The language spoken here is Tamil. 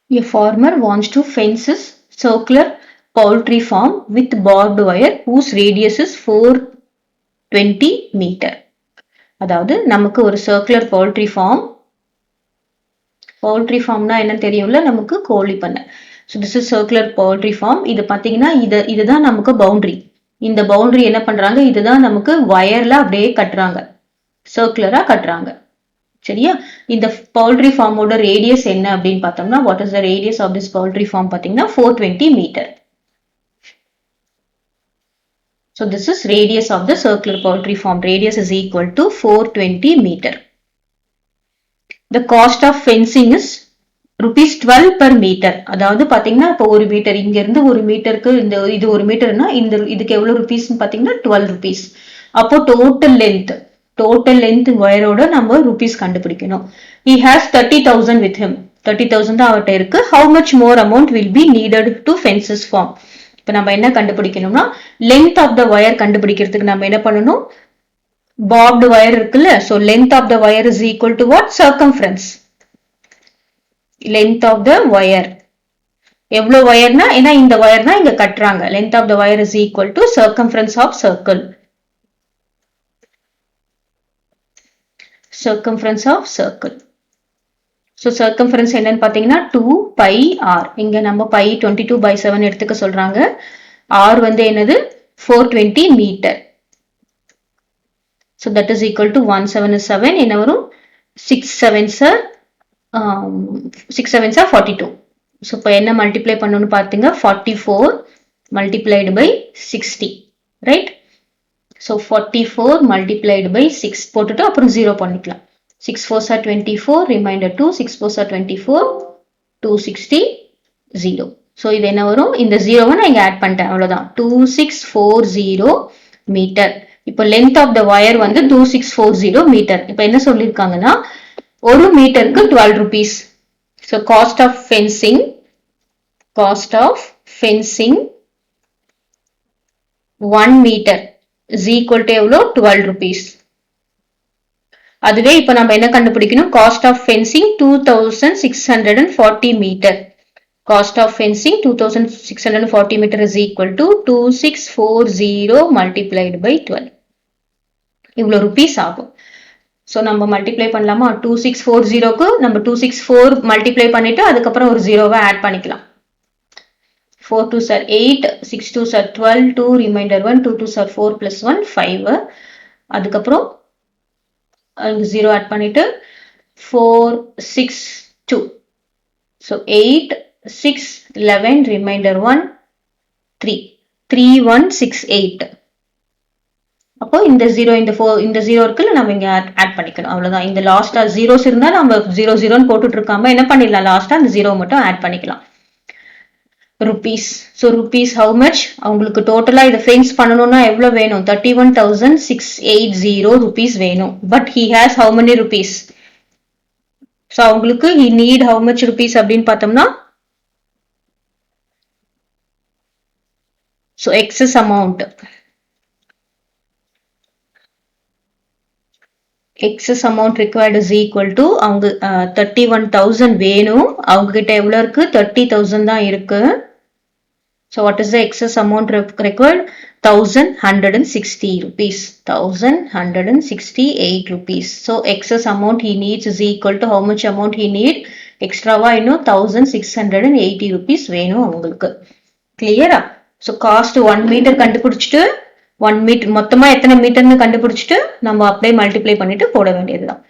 A farmer wants to fence his circular poultry farm with barbed wire whose radius is 420 meter. அதாவது நமக்கு ஒரு circular poultry farmனா என்ன தெரியும்ல, நமக்கு கோழி பண்ணை. So this is circular poultry farm. இது பாத்தீங்கன்னா இதுதான் நமக்கு பவுண்டரி. இந்த பவுண்டரி என்ன பண்றாங்க, இதுதான் நமக்கு வயர்ல அப்படியே கட்டுறாங்க, சர்க்குலரா கட்டுறாங்க. சரியா? இந்த பவுல்ட்ரி ஃபார்மோட ரேடியஸ் என்ன அப்படின்னு பார்த்தோம்னா, what is the radius of this poultry farm பார்த்தீங்கன்னா 420 metre. So this is radius of the circular poultry farm. Radius is equal to 420 meter. The cost of fencing is rupees 12 per meter. அதாவது பாத்தீங்கன்னா இப்போ ஒரு மீட்டர் இங்க இருந்து ஒரு மீட்டருக்கு இது ஒரு மீட்டர்னா இதுக்கு எவ்வளவு ருபீஸ்னு பாத்தீங்கன்னா 12 rupees. அப்போ டோட்டல் லென்த் வயரோட நம்ம ருபீஸ் கண்டுபிடிக்கணும். He has 30,000 with him. 30,000 தான் அவர்கிட்ட இருக்கு. How much more amount will be needed to fence his farm? இப்போ நம்ம என்ன கண்டுபிடிக்கணும்னா, லென்த் ஆஃப் த வயர் கண்டுபிடிக்கிறதுக்கு நம்ம என்ன பண்ணணும், barbed wire இருக்குல்ல, so length of the wire is equal to what? Circumference. Length of the wire எவ்வளவு வயர்னா, ஏன்னா இந்த வயர் தான் இங்க கட்டுறாங்க. Length of the wire is equal to circumference of circle. Circumference of circle. So circumference என்னன்னு பாத்தீங்கன்னா 2 pi r. இங்க நம்ம pi 22/7 எடுத்துக்க சொல்றாங்க. r வந்து என்னது 420 metre. So that is equal to 1 7 is 7. என்ன வரும் 6 7s are 42. So இப்போ என்ன மல்டிப்ளை பண்ணணும்னு பாத்தீங்க 44 multiplied by 60, right? So 44 multiplied by 6 போட்டுட்டு அப்புறம் 0 பண்ணிக்கலாம். 6 4s are 24, remainder 2, 6 4s are 24, 260, 0. So இது என்ன வரும், இந்த 0 நான் இங்க ஆட் பண்ணிட்டேன், அவ்வளவுதான். 2640 மீட்டர். இப்போ length of the wire வந்து 2640 மீட்டர். இப்போ என்ன சொல்லிருக்காங்கன்னா, ஒரு மீட்டருக்கு 12 rupees. So cost of fencing 1 meter is equal to எவ்வளோ 12 rupees. அதுவே இப்போ நம்ம என்ன கண்டுபிடிக்கணும், cost of fencing 2640 meter. Cost of fencing 2640 meter is equal to 2640 multiplied by 12. இவ்வளோ ருபீஸ் ஆகும். ஸோ நம்ம மல்டிப்ளை பண்ணலாமா, 2640க்கு நம்ம 264 மல்டிப்ளை பண்ணிட்டு அதுக்கப்புறம் ஒரு 0வை ஆட் பண்ணிக்கலாம். 4 2s are 8, 6 2s are 12, 2 remainder 1, 2 2s are 4 plus 1 5. அதுக்கப்புறம் 0 ஆட் பண்ணிட்டு 4 6 2. So 8 6 11 remainder 1 3 3 1 6 8. அப்போ இந்த 0 இந்த 0 இருக்குல்ல, நம்ம இங்க ஆட் பண்ணிக்கணும், அவ்வளவுதான். இந்த லாஸ்டா ஜீரோஸ் இருந்தா நம்ம 0 0ன்னு போட்டுட்டு இருக்காம என்ன பண்ணிடலாம், லாஸ்டா அந்த 0 மட்டும் ஆட் பண்ணிக்கலாம். Rupees. So rupees how much, அவங்களுக்கு டோட்டலா இதை ஃபென்ஸ் பண்ணணும்னா எவ்வளவு வேணும், 31,680 ருபீஸ் வேணும். But he has how many rupees, so அவங்களுக்கு he need how much rupees அப்படின்னு பார்த்தோம்னா, so excess amount, excess amount required is equal to அவங்க 31,000 வேணும், அவங்க கிட்ட எவ்வளவு இருக்கு 30,000 தான் இருக்கு. So what is the excess amount required, 1,160 rupees, 1,168 rupees. So excess amount he needs is equal to how much amount he need, extraவா இன்னும் 1,680 rupees வேணும் அவங்களுக்கு. கிளியரா? So cost 1 meter கண்டுபிடிச்சிட்டு 1 மீட்டர் மொத்தமா எத்தனை மீட்டர்னு கண்டுபிடிச்சிட்டு நம்ம அப்படியே மல்டிப்ளை பண்ணிட்டு போட வேண்டியதுதான்.